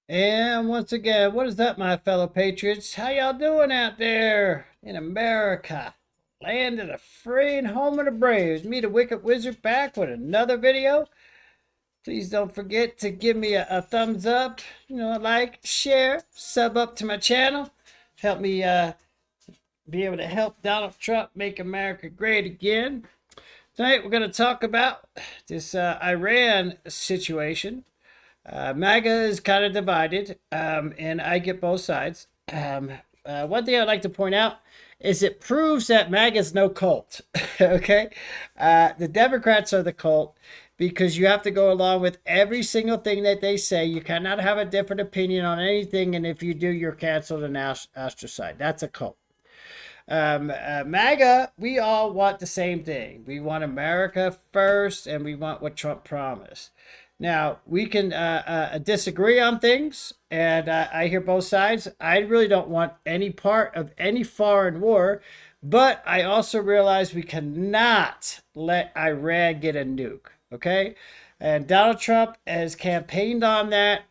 And once again, what is up, my fellow patriots? How y'all doing out there in America? Land of the free and home of the brave. Me, the Wicked Wizard, back with another video. Please don't forget to give me a thumbs up, like, share, sub up to my channel. Help me be able to help Donald Trump make America great again. Tonight, we're going to talk about this Iran situation. MAGA is kind of divided, and I get both sides. One thing I'd like to point out is it proves that MAGA is no cult. Okay, the Democrats are the cult because you have to go along with every single thing that they say. You cannot have a different opinion on anything, and if you do, you're canceled and ostracized. That's a cult. MAGA, we all want the same thing. We want America first, and we want what Trump promised. Now, we can disagree on things, and I hear both sides. I really don't want any part of any foreign war, but I also realize we cannot let Iran get a nuke, okay? And Donald Trump has campaigned on that.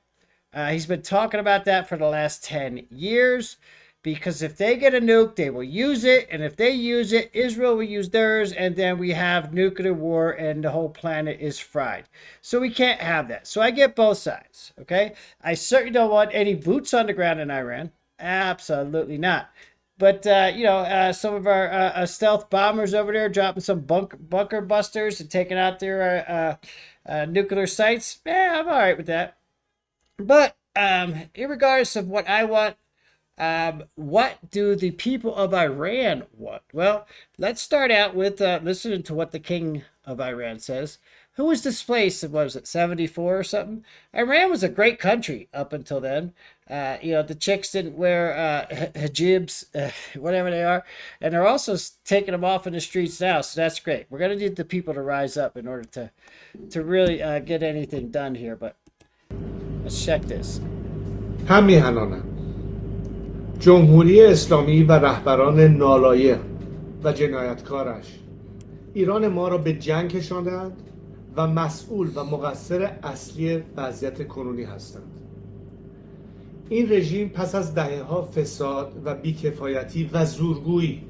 He's been talking about that for the last 10 years. Because if they get a nuke, they will use it. And if they use it, Israel will use theirs. And then we have nuclear war and the whole planet is fried. So we can't have that. So I get both sides, okay? I certainly don't want any boots on the ground in Iran. Absolutely not. But, some of our stealth bombers over there dropping some bunker busters and taking out their nuclear sites. I'm all right with that. But regardless of what I want, what do the people of Iran want? Well, let's start out with listening to what the king of Iran says. Who was displaced? What was it, 74 or something? Iran was a great country up until then. The chicks didn't wear hijabs, whatever they are. And they're also taking them off in the streets now, so that's great. We're going to need the people to rise up in order to really get anything done here. But let's check this. جمهوری اسلامی و رهبران نالایق و جنایتکارش ایران ما را به جنگ کشاندند و مسئول و مقصر اصلی وضعیت کنونی هستند. این رژیم پس از دهه‌ها فساد و بیکفایتی و زورگویی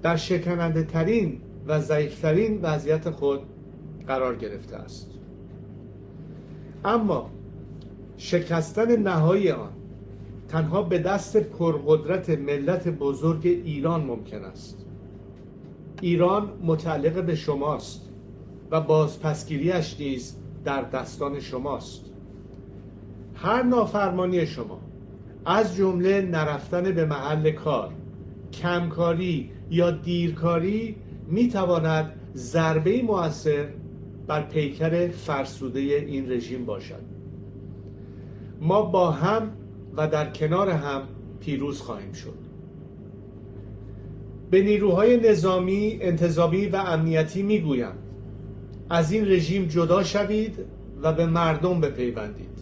در شکننده ترین و ضعیفترین وضعیت خود قرار گرفته است. اما شکستن نهایی آن تنها به دست پرقدرت ملت بزرگ ایران ممکن است. ایران متعلق به شماست و بازپسگیریش نیز در دستان شماست. هر نافرمانی شما، از جمله نرفتن به محل کار، کمکاری یا دیرکاری، میتواند ضربه‌ای مؤثر بر پیکر فرسوده این رژیم باشد. ما با هم و در کنار هم پیروز خواهیم شد. به نیروهای نظامی، انتظامی و امنیتی میگویم از این رژیم جدا شوید و به مردم بپیوندید.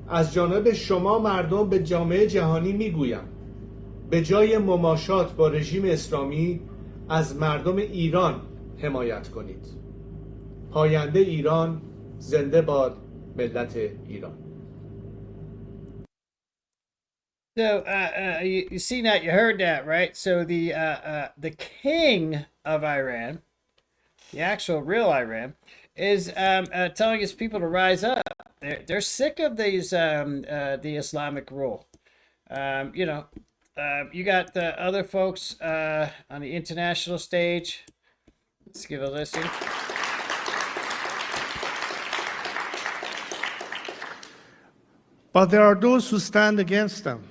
از جانب شما مردم به جامعه جهانی میگویم به جای مماشات با رژیم اسلامی از مردم ایران حمایت کنید. پاینده ایران، زنده باد ملت ایران. So you see that, you heard that, right? So the king of Iran, the actual real Iran, is telling his people to rise up. They're sick of these the Islamic rule. You got the other folks on the international stage. Let's give a listen. But there are those who stand against them.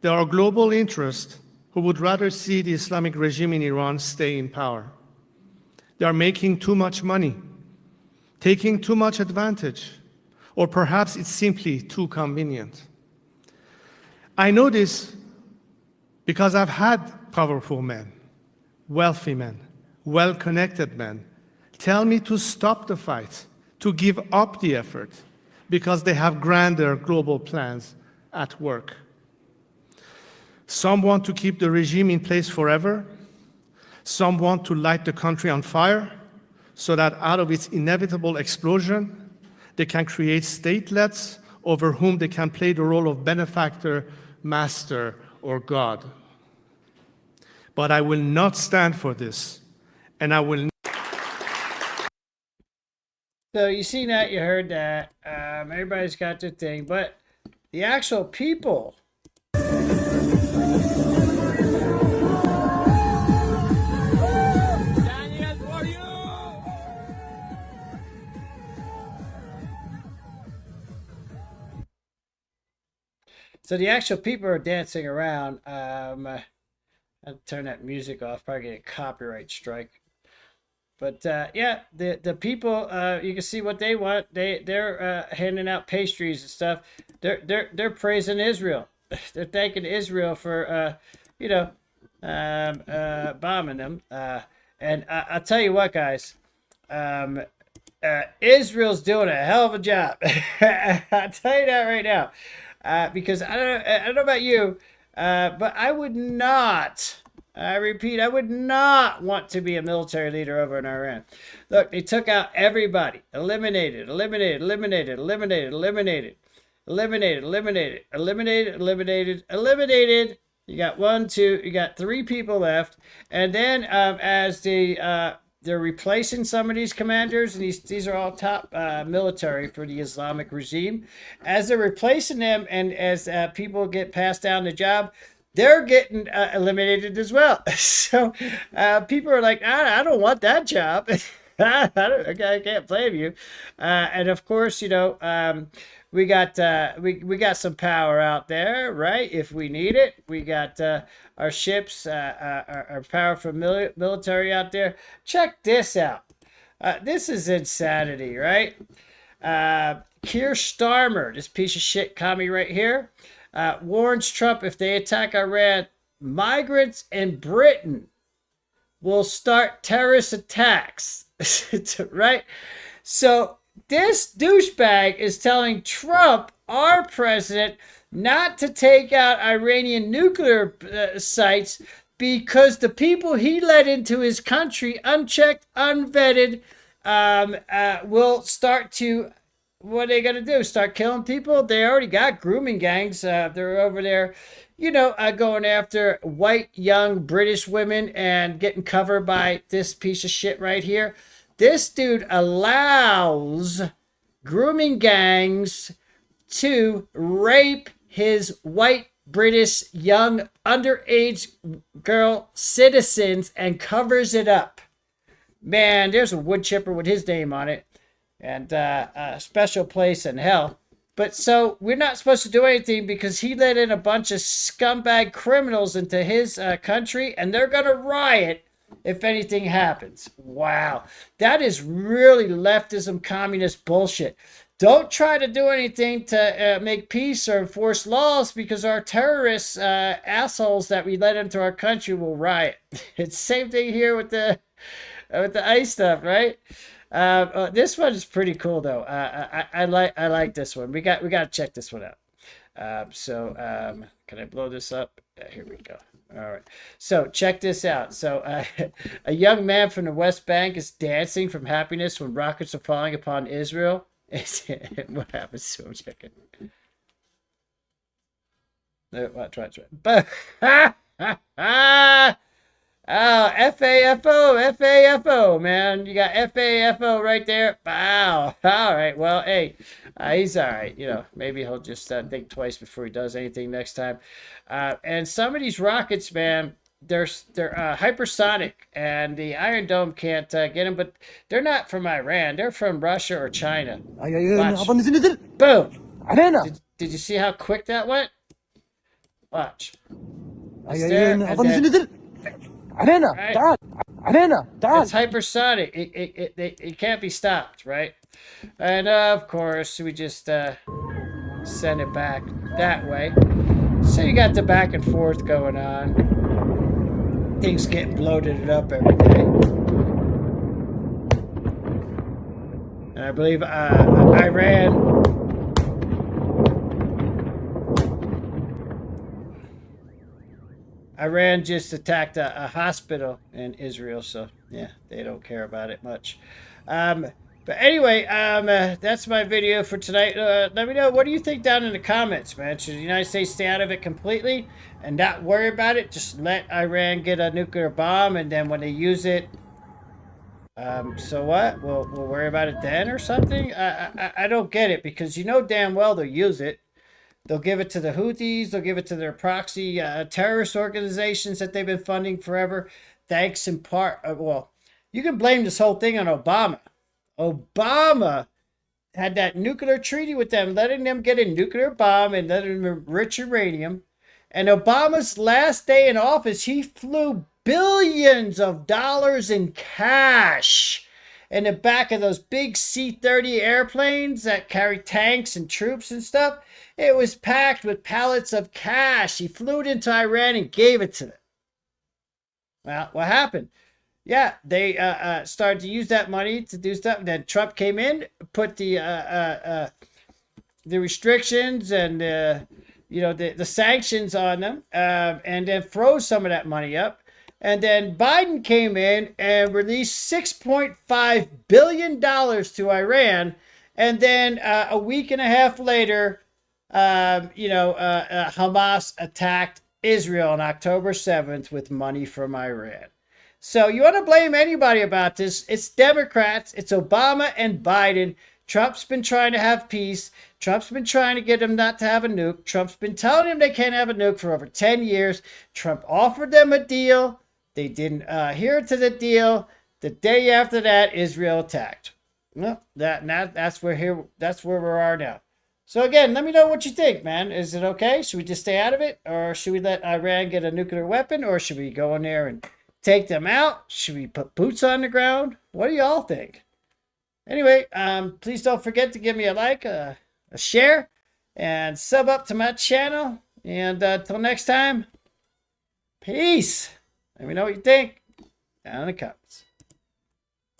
There are global interests who would rather see the Islamic regime in Iran stay in power. They are making too much money, taking too much advantage, or perhaps it's simply too convenient. I know this because I've had powerful men, wealthy men, well-connected men tell me to stop the fight, to give up the effort, because they have grander global plans at work. Some want to keep the regime in place forever. Some want to light the country on fire so that out of its inevitable explosion, they can create statelets over whom they can play the role of benefactor, master, or God. But I will not stand for this, and I will. So you see that, you heard that. Everybody's got their thing, but the actual people. So the actual people are dancing around. I'll turn that music off. Probably get a copyright strike. But yeah, the people, you can see what they want. They're handing out pastries and stuff. They're praising Israel. They're thanking Israel for bombing them. And I'll tell you what, guys. Israel's doing a hell of a job. I'll tell you that right now. Because I don't know about you, but I would not. I repeat, I would not want to be a military leader over in Iran. Look, they took out everybody, eliminated. You got one, two, you got three people left, and then as they're replacing some of these commanders, and these are all top military for the Islamic regime. As they're replacing them, and as people get passed down the job, they're getting eliminated as well. So people are like, I don't want that job. I can't blame you. And of course, we got we got some power out there, right? If we need it, we got our ships, our powerful military out there. Check this out. This is insanity, right? Keir Starmer, this piece of shit commie right here, warns Trump if they attack Iran, migrants in Britain will start terrorist attacks, right? So this douchebag is telling Trump, our president, not to take out Iranian nuclear sites because the people he let into his country, unchecked, unvetted, will start to. What are they going to do? Start killing people? They already got grooming gangs. They're over there, going after white, young British women and getting covered by this piece of shit right here. This dude allows grooming gangs to rape his white British young underage girl citizens and covers it up. Man, there's a wood chipper with his name on it. And a special place in hell. But so we're not supposed to do anything because he let in a bunch of scumbag criminals into his country, and they're going to riot if anything happens. Wow. That is really leftism, communist bullshit. Don't try to do anything to make peace or enforce laws because our terrorists, assholes that we let into our country will riot. It's the same thing here with the ICE stuff, right? This one is pretty cool though. I like this one. We got to check this one out. Can I blow this up? Here we go. All right. So check this out. So a young man from the West Bank is dancing from happiness when rockets are falling upon Israel. What happens to him? Check it. Watch. Oh, FAFO, man. You got FAFO right there. Wow. All right. Well, hey, he's all right. Maybe he'll just think twice before he does anything next time. And some of these rockets, man, they're hypersonic, and the Iron Dome can't get them, but they're not from Iran. They're from Russia or China. Watch. Boom. Did you see how quick that went? Watch. Right? It's hypersonic. It can't be stopped, right? And of course, we just send it back that way. So you got the back and forth going on. Things getting bloated up every day. And I believe Iran just attacked a hospital in Israel, so yeah, they don't care about it much. But anyway, that's my video for tonight. Let me know, what do you think down in the comments, man? Should the United States stay out of it completely and not worry about it? Just let Iran get a nuclear bomb, and then when they use it, so what? We'll worry about it then or something? I don't get it, because you know damn well they'll use it. They'll give it to the Houthis. They'll give it to their proxy terrorist organizations that they've been funding forever. Thanks in part, well, you can blame this whole thing on Obama. Obama had that nuclear treaty with them, letting them get a nuclear bomb and letting them enrich uranium. And Obama's last day in office, he flew billions of dollars in cash in the back of those big C-30 airplanes that carry tanks and troops and stuff. It was packed with pallets of cash. He flew it into Iran and gave it to them. Well, what happened? Yeah, they started to use that money to do stuff. Then Trump came in, put the restrictions and the sanctions on them, and then froze some of that money up. And then Biden came in and released $6.5 billion to Iran. And then a week and a half later, Hamas attacked Israel on October 7th with money from Iran. So you want to blame anybody about this? It's Democrats, it's Obama and Biden. Trump's been trying to have peace. Trump's been trying to get them not to have a nuke. Trump's been telling them they can't have a nuke for over 10 years. Trump offered them a deal. They didn't adhere to the deal. The day after that, Israel attacked. Well, that's where we are now. So again, let me know what you think, man. Is it okay? Should we just stay out of it? Or should we let Iran get a nuclear weapon? Or should we go in there and take them out? Should we put boots on the ground? What do y'all think? Anyway, please don't forget to give me a like, a share, and sub up to my channel. And until next time, peace. Let me know what you think down in the comments.